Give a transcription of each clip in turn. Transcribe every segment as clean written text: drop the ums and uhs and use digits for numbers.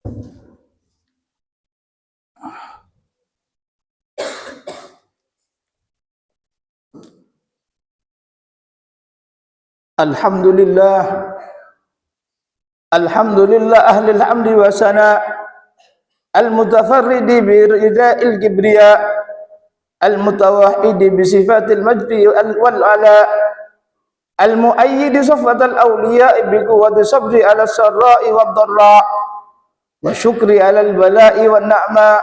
Alhamdulillah, alhamdulillah ahlil hamdi wa sana, al-mutafarridi bi rida'il kibriya, al-mutawahhidi bi sifatil majdi wal ala, al-muayyidi safwatal awliya bi quwwati sabri ala sarra'i wad dharra, wa syukri ala al-bala'i wan na'ma,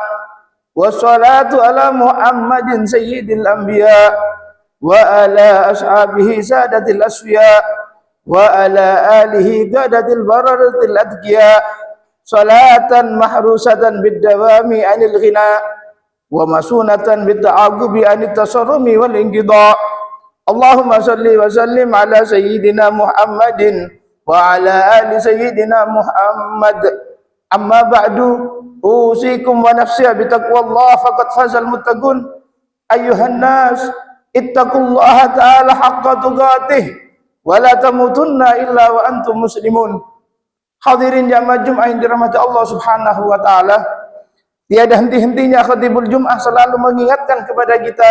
wa salatu ala Muhammadin sayyidil anbiya wa ala ashabihi sadatil asfiya wa ala alihi qadatil bararatil adqiya salatan mahrusatan bid-dawami anil ghina wa masunatan bit-ta'aqubi anit tasarrumi wal inqida. Allahumma salli wa sallim ala sayyidina Muhammadin wa ala ali sayyidina Muhammad. Amma ba'du, usikum wa nafsi bi taqwallah faqad fazal muttaqun. Ayyuhan nas, ittaqullaha ta'ala haqqa tuqatih wa la tamutunna illa wa antum muslimun. Hadirin jamaah Jumat yang dirahmati Allah Subhanahu wa taala, tiada henti-hentinya khatibul Jumat selalu mengingatkan kepada kita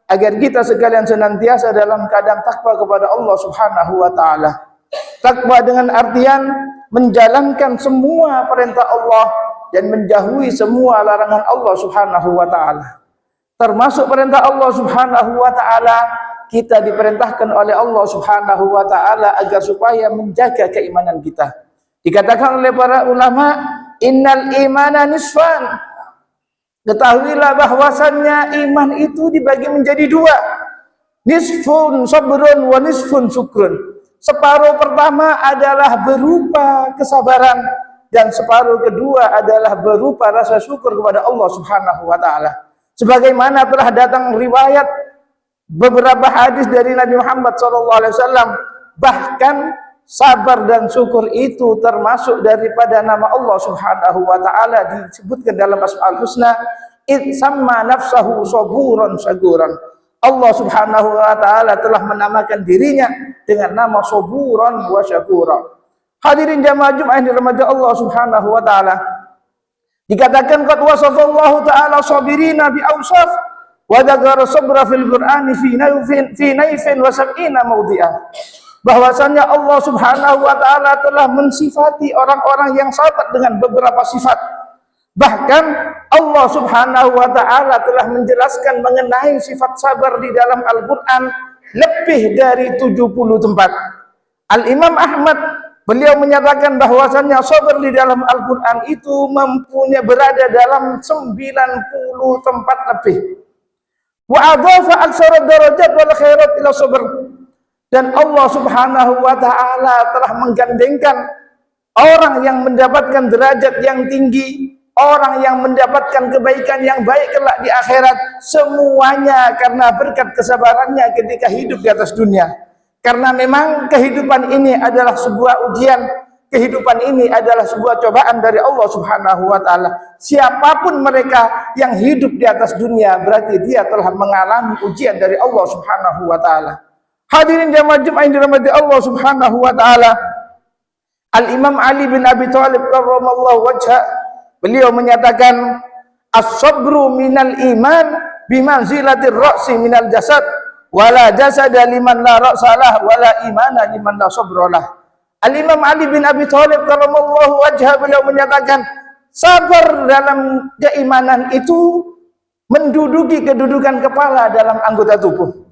agar kita sekalian senantiasa dalam keadaan takwa kepada Allah Subhanahu wa taala. Takwa dengan artian menjalankan semua perintah Allah dan menjauhi semua larangan Allah Subhanahu wa taala. Termasuk perintah Allah Subhanahu wa taala, kita diperintahkan oleh Allah Subhanahu wa taala agar supaya menjaga keimanan kita. Dikatakan oleh para ulama, innal imana nisfan. Ketahuilah bahwasannya iman itu dibagi menjadi dua. Nisfun sabrun wa nisfun syukrun. Separuh pertama adalah berupa kesabaran dan separuh kedua adalah berupa rasa syukur kepada Allah Subhanahu wa taala. Sebagaimana telah datang riwayat beberapa hadis dari Nabi Muhammad SAW, bahkan sabar dan syukur itu termasuk daripada nama Allah Subhanahu wa taala, disebutkan dalam Asmaul Husna, id samma nafsahu saburan syakuran. Allah Subhanahu wa taala telah menamakan dirinya dengan nama saburan wa syakura. Hadirin jamaah Jumat yang dirahmati Allah Subhanahu wa taala, dikatakan qad wasafallahu ta'ala sabirina bi awsaf wa dzakara sabra fil Qur'ani fi naifin wa sab'ina mawdi'ah. Bahwasannya Allah Subhanahu wa taala telah mensifati orang-orang yang sabar dengan beberapa sifat. Bahkan Allah Subhanahu wa taala telah menjelaskan mengenai sifat sabar di dalam Al-Qur'an lebih dari 70 tempat. Al-Imam Ahmad, beliau menyatakan bahwasannya sabar di dalam Al-Quran itu mempunyai berada dalam 90 tempat lebih. Wa adhafa aksara darajat wal khairat ila sabr. Dan Allah Subhanahu wa taala telah menggandengkan orang yang mendapatkan derajat yang tinggi, orang yang mendapatkan kebaikan yang baik kelak di akhirat, semuanya karena berkat kesabarannya ketika hidup di atas dunia. Karena memang kehidupan ini adalah sebuah ujian, kehidupan ini adalah sebuah cobaan dari Allah Subhanahu wa taala. Siapapun mereka yang hidup di atas dunia berarti dia telah mengalami ujian dari Allah Subhanahu wa taala. Hadirin jamaah Jumat yang dirahmati Allah Subhanahu wa taala, Al-Imam Ali bin Abi Thalib karramallahu wajha, beliau menyatakan as-sabru minal iman bimanzilatir ra'si minal jasad wala jasada liman la ra'salah wala imana liman la sabralah. Al-Imam Ali bin Abi Thalib karramallahu wajha, beliau menyatakan sabar dalam keimanan itu menduduki kedudukan kepala dalam anggota tubuh.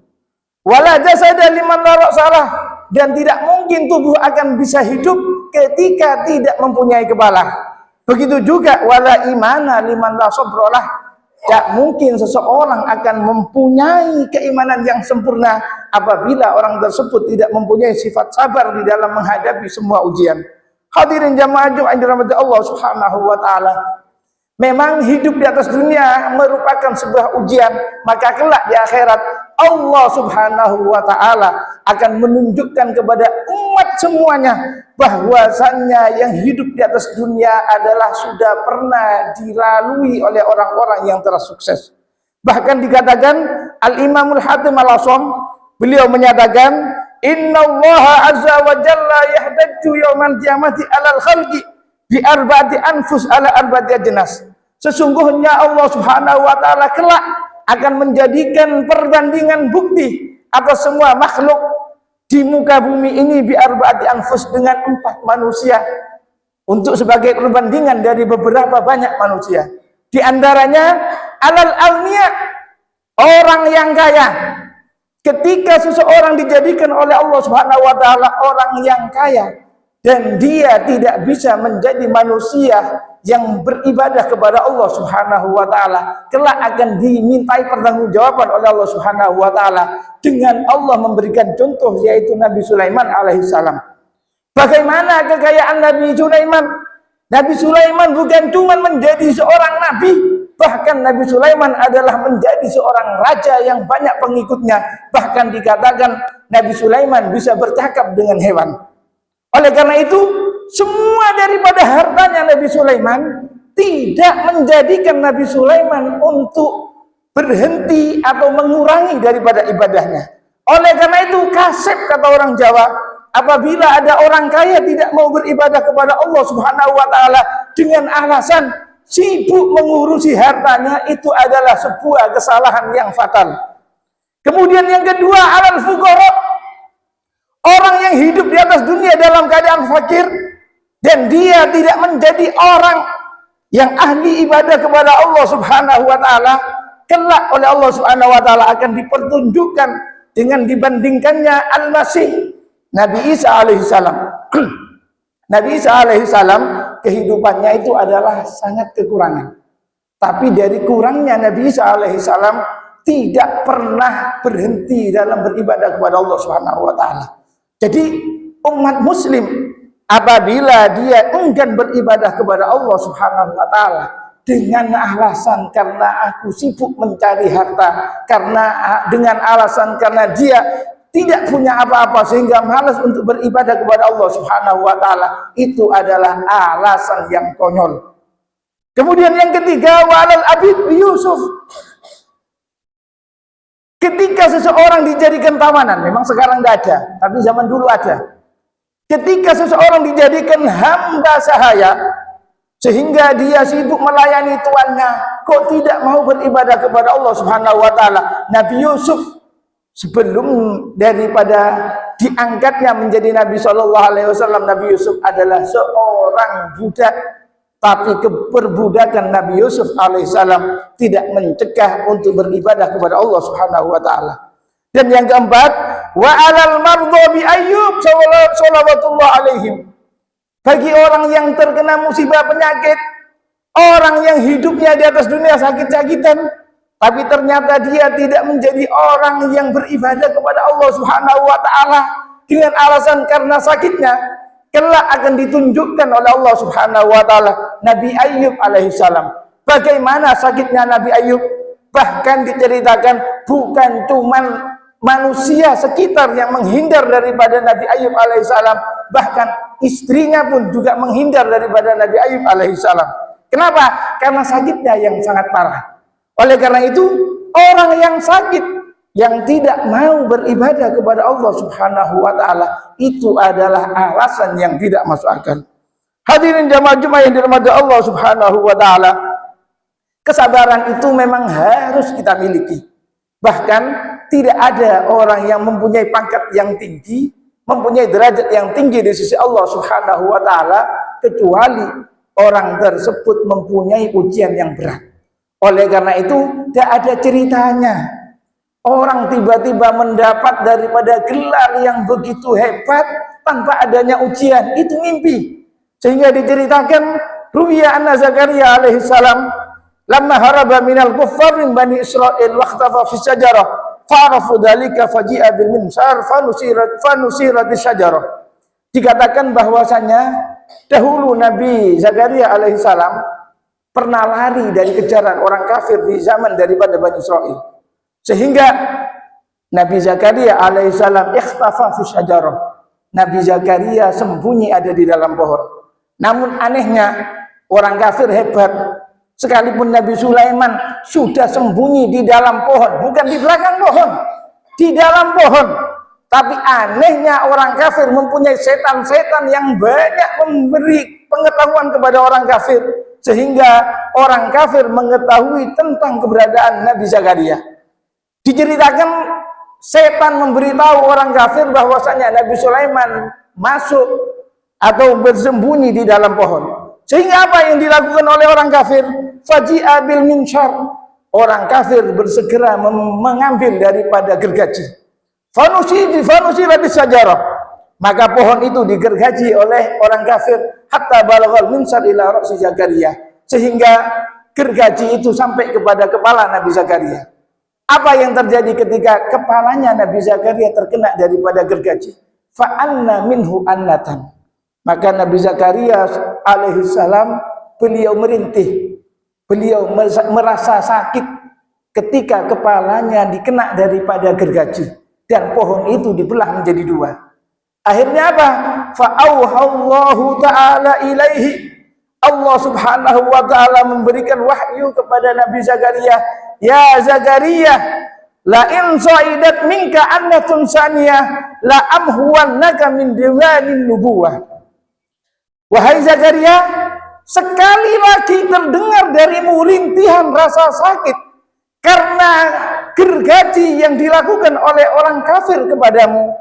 Wala jasada liman la ra'salah, dan tidak mungkin tubuh akan bisa hidup ketika tidak mempunyai kepala. Begitu juga wala imana liman la sabralah, tak mungkin seseorang akan mempunyai keimanan yang sempurna apabila orang tersebut tidak mempunyai sifat sabar di dalam menghadapi semua ujian. Hadirin jamaah Jumat yang dirahmati Allah Subhanahu wa taala, memang hidup di atas dunia merupakan sebuah ujian, maka kelak di akhirat Allah Subhanahu wa taala akan menunjukkan kepada umat semuanya bahwasannya yang hidup di atas dunia adalah sudah pernah dilalui oleh orang-orang yang telah sukses. Bahkan dikatakan Al-Imamul Hatim Al-Asam, beliau menyatakan innallaha azza wa jalla yahdaju yaumal qiyamati alal khalqi bi arba'ati anfus ala arba'ati ajnas. Sesungguhnya Allah Subhanahu wa taala kelak akan menjadikan perbandingan bukti atas semua makhluk di muka bumi ini bi arba'ati anfus, dengan 4 manusia, untuk sebagai perbandingan dari beberapa banyak manusia. Di antaranya alal alniya, orang yang kaya. Ketika seseorang dijadikan oleh Allah Subhanahu wa taala orang yang kaya dan dia tidak bisa menjadi manusia yang beribadah kepada Allah Subhanahu wa taala, kelak akan dimintai pertanggungjawaban oleh Allah Subhanahu wa taala dengan Allah memberikan contoh, yaitu Nabi Sulaiman alaihissalam. Bagaimana kekayaan Nabi Sulaiman? Nabi Sulaiman bukan cuma menjadi seorang nabi, bahkan Nabi Sulaiman adalah menjadi seorang raja yang banyak pengikutnya. Bahkan dikatakan Nabi Sulaiman bisa bercakap dengan hewan. Oleh karena itu, semua daripada hartanya Nabi Sulaiman tidak menjadikan Nabi Sulaiman untuk berhenti atau mengurangi daripada ibadahnya. Oleh karena itu, kasep kata orang Jawa, apabila ada orang kaya tidak mau beribadah kepada Allah Subhanahu wa taala dengan alasan sibuk mengurusi hartanya, itu adalah sebuah kesalahan yang fatal. Kemudian yang kedua, alal fuqara, orang yang hidup di atas dunia dalam keadaan fakir dan dia tidak menjadi orang yang ahli ibadah kepada Allah Subhanahu wa taala, kelak oleh Allah Subhanahu wa taala akan dipertunjukkan dengan dibandingkannya Al-Masih Nabi Isa alaihissalam. Nabi Isa alaihissalam kehidupannya itu adalah sangat kekurangan. Tapi dari kurangnya Nabi Isa alaihissalam tidak pernah berhenti dalam beribadah kepada Allah Subhanahu wa taala. Jadi umat muslim apabila dia enggan beribadah kepada Allah Subhanahu wa taala dengan alasan karena aku sibuk mencari harta, karena dengan alasan karena dia tidak punya apa-apa sehingga malas untuk beribadah kepada Allah Subhanahu wa taala, itu adalah alasan yang konyol. Kemudian yang ketiga, walal abid Yusuf. Ketika seseorang dijadikan tawanan, memang sekarang tidak ada, tapi zaman dulu ada. Ketika seseorang dijadikan hamba sahaya, sehingga dia sibuk melayani tuannya, kok tidak mau beribadah kepada Allah Subhanahu wa taala. Nabi Yusuf sebelum daripada diangkatnya menjadi Nabi Shallallahu Alaihi Wasallam, Nabi Yusuf adalah seorang budak. Tapi keperbudakan Nabi Yusuf alaihissalam tidak mencegah untuk beribadah kepada Allah Subhanahu wa taala. Dan yang keempat, wa alal mardha bi Ayyub sallallahu alaihim. Bagi orang yang terkena musibah penyakit, orang yang hidupnya di atas dunia sakit-sakitan, tapi ternyata dia tidak menjadi orang yang beribadah kepada Allah Subhanahu wa taala dengan alasan karena sakitnya, kelak akan ditunjukkan oleh Allah Subhanahu wa taala Nabi Ayyub alaihissalam. Bagaimana sakitnya Nabi Ayyub? Bahkan diceritakan bukan cuman manusia sekitar yang menghindar daripada Nabi Ayyub alaihissalam, bahkan istrinya pun juga menghindar daripada Nabi Ayyub alaihissalam. Kenapa? Karena sakitnya yang sangat parah. Oleh karena itu, orang yang sakit yang tidak mau beribadah kepada Allah Subhanahu wa taala, itu adalah alasan yang tidak masuk akal. Hadirin jamaah yang dirahmati Allah Subhanahu wa taala, kesabaran itu memang harus kita miliki. Bahkan tidak ada orang yang mempunyai pangkat yang tinggi, mempunyai derajat yang tinggi di sisi Allah Subhanahu wa taala, kecuali orang tersebut mempunyai ujian yang berat. Oleh karena itu, tidak ada ceritanya orang tiba-tiba mendapat daripada gelar yang begitu hebat tanpa adanya ujian. Itu mimpi. Sehingga diceritakan, ruwiya anna Zakaria alaihissalam lamma haraba minal kuffar min bani Israil waqtafa fi syajarah fa'arafu dhalika faji'a bil minsar fanusirat syajarah. Dikatakan bahwasanya dahulu Nabi Zakaria alaihissalam pernah lari dari kejaran orang kafir di zaman daripada Bani Israel. Sehingga Nabi Zakaria alaihissalam ikhtafa fi syajarah. Nabi Zakaria sembunyi ada di dalam pohon. Namun anehnya, orang kafir hebat. Sekalipun Nabi Sulaiman sudah sembunyi di dalam pohon, bukan di belakang pohon, di dalam pohon. Tapi anehnya orang kafir mempunyai setan-setan yang banyak memberi pengetahuan kepada orang kafir, sehingga orang kafir mengetahui tentang keberadaan Nabi Zakaria. Diceritakan setan memberitahu orang kafir bahwasanya Nabi Sulaiman masuk atau bersembunyi di dalam pohon. Sehingga apa yang dilakukan oleh orang kafir? Faji'a bil minsyar. Orang kafir bersegera mengambil daripada gergaji. Fanusila bis sajarah. Maka pohon itu digergaji oleh orang kafir hatta balaghal minsyar ila ra'si Zakaria. Sehingga gergaji itu sampai kepada kepala Nabi Zakaria. Apa yang terjadi ketika kepalanya Nabi Zakaria terkena daripada gergaji? Fa'anna minhu annatan. Maka Nabi Zakaria alaihissalam beliau merintih, beliau merasa sakit ketika kepalanya dikena daripada gergaji dan pohon itu dibelah menjadi dua. Akhirnya apa? Fa'auhallahu ta'ala ilaihi. Allah subhanahu wa ta'ala memberikan wahyu kepada Nabi Zakaria. Ya Zakaria, la in sa'idat minka annatun saniyah la amhuwannaka min diwanin nubuwah. Wahai Zakaria, sekali lagi terdengar darimu rintihan rasa sakit karena gergaji yang dilakukan oleh orang kafir kepadamu.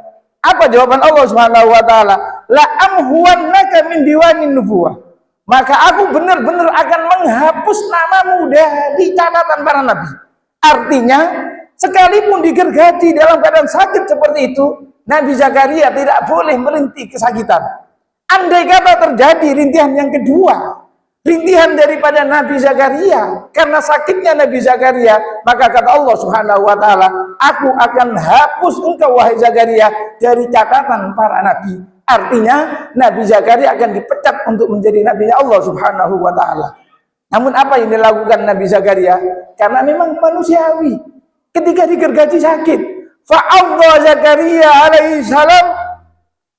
Apa jawaban Allah Subhanahu wa taala? La amhuwannaka min diwanin nubuwah. Maka aku benar-benar akan menghapus namamu dari catatan para nabi. Artinya, sekalipun digergaji dalam keadaan sakit seperti itu, Nabi Zakaria tidak boleh merintih kesakitan. Andai kata terjadi rintihan yang kedua, rintihan daripada Nabi Zakaria, karena sakitnya Nabi Zakaria, maka kata Allah Subhanahu wa taala, aku akan hapus engkau wahai Zakaria dari catatan para nabi. Artinya Nabi Zakaria akan dipecat untuk menjadi nabinya Allah Subhanahu wa taala. Namun apa yang dilakukan Nabi Zakaria? Karena memang manusiawi. Ketika digergaji sakit, fa'adha Zakaria alaihi salam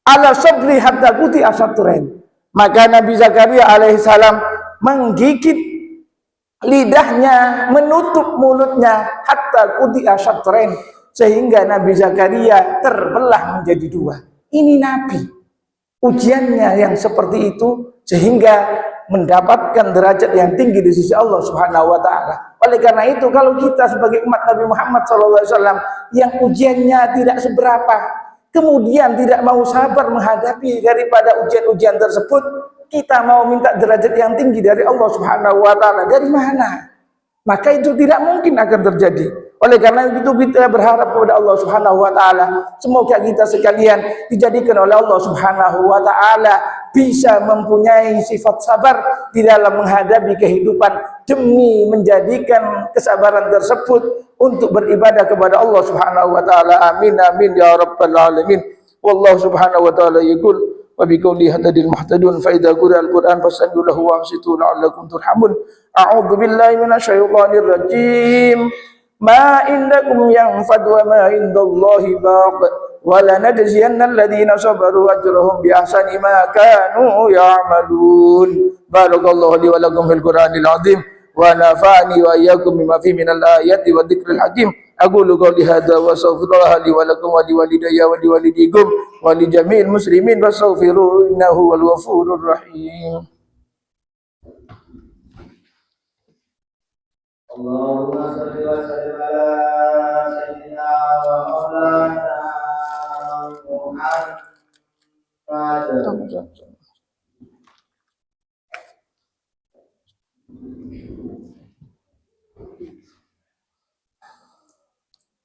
ala sabri hatta kuti asyaturain. Maka Nabi Zakaria alaihi salam menggigit lidahnya, menutup mulutnya hatta kuti asyaturain, sehingga Nabi Zakaria terbelah menjadi dua. Ini Nabi, ujiannya yang seperti itu sehingga mendapatkan derajat yang tinggi di sisi Allah Subhanahu wa taala. Oleh karena itu, kalau kita sebagai umat Nabi Muhammad SAW yang ujiannya tidak seberapa, kemudian tidak mau sabar menghadapi daripada ujian-ujian tersebut, kita mau minta derajat yang tinggi dari Allah Subhanahu wa taala, dari mana? Maka itu tidak mungkin akan terjadi. Oleh karena itu kita berharap kepada Allah Subhanahu wa taala, semoga kita sekalian dijadikan oleh Allah Subhanahu wa taala bisa mempunyai sifat sabar di dalam menghadapi kehidupan demi menjadikan kesabaran tersebut untuk beribadah kepada Allah Subhanahu wa taala. Amin amin ya rabbal alamin. Wallahu subhanahu wa taala yaqul wa biqouli hadil muhtadun fa idza qura'al qur'an fasami'u lahu wa ansitu la'allakum turhamun. A'udzu billahi minasyaitonir rajim. Ma indakum yanfad wa ma indallahi baq wa lanajziyanna alladhina sabaru ajrahum bi ahsani ma kanu ya'malun. Barakallahu li wa lakum fil Qur'anil azim wa nafa'ani wa iyyakum bima fihi minal ayati wa dzikril hakim. Aqulu qawli hadza wa astaghfirullaha li wa lakum wa li walidayya wa li walidikum wa li jami'il muslimin fastaghfiruhu innahu wal ghafurur rahim. Allahumma shalli wa sallim ala sayyidina wa maulana Muhammad.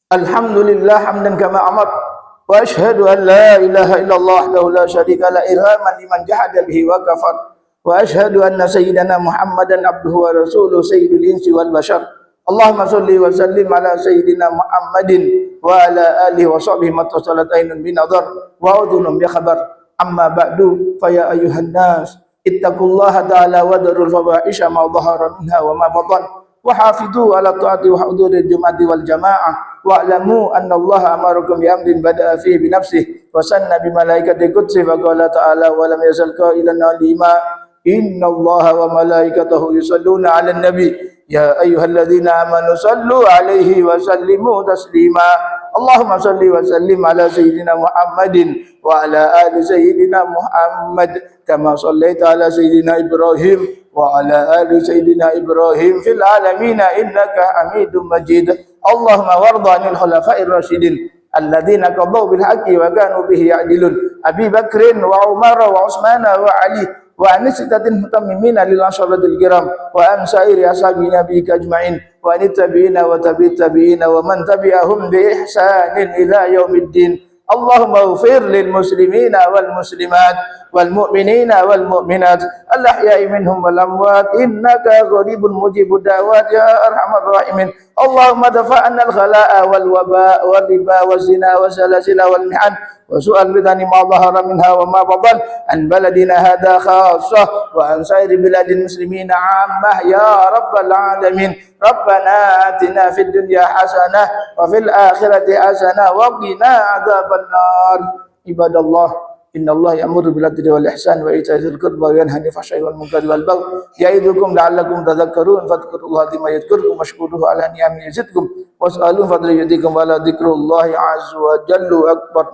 Alhamdulillah hamdan kama amar wa ashhadu an la ilaha illallah wahdahu la syarika la irhaman liman jahada bihi wa kafar. Wa ashhadu anna sayyidana Muhammadan abduhu wa rasuluhu sayyidul insi wal bashar. Allahumma shalli wa sallim ala sayyidina Muhammadin wa ala alihi wa sahbihi mattasalat ainun binadhar wa udhunum bi khabar. Amma ba'du fa ya ayyuhan nas ittaqullaha ta'ala wa darul fawahisha ma dhahara minha wa ma batan wa hafidhu ala ta'ati wa huduril jum'ati wal jamaah wa alamu anna Allah amarakum bi amrin bada'a fihi bi nafsihi wa sanna bi malaikati qudsi wa qala ta'ala wa lam yazal qailan alima inna Allah wa malaikatahu yusalluna 'alan nabi يا أيها الذين آمنوا صلوا عليه وسلموا تسليما اللهم صل وسلم على سيدنا محمد وعلى آل سيدنا محمد كما صليت على سيدنا إبراهيم وعلى آل سيدنا إبراهيم في العالمين إنك حميد مجيد اللهم وارض عن الخلفاء الراشدين الذين قضوا بالحق وكانوا به يعدلون أبي بكر وعمر وعثمان وعلي وعن الستة المتممين للعشرة الكرام وعن سائر أصحاب نبيك أجمعين وعن التابعين وتبع التابعين ومن تبعهم بإحسان إلى يوم الدين اللهم اغفر للمسلمين والمسلمات والمؤمنين والمؤمنات الأحياء منهم والأموات إنك قريب مجيب الدعوات يا أرحم الراحمين اللهم دفع عنا الخلاء والوباء والربا والزنا والسلاسل والمحن وسوء الفتن ما ظهر منها وما بطن عن بلدنا هذا خاصة وعن سائر بلاد المسلمين عامة يا رب العالمين ربنا آتنا في الدنيا حسنة وفي الآخرة حسنة وقنا عذاب النار عباد الله إن الله يأمر بالعدل والإحسان وإيتاء ذي القربى وينهى عن الفحشاء والمنكر والبغي يعظكم لعلكم تذكرون فاذكروا الله بما يذكركم واشكروه على نعمه يزدكم واسألوا فضلا يؤتكم ولا ذكر الله عز وجل أكبر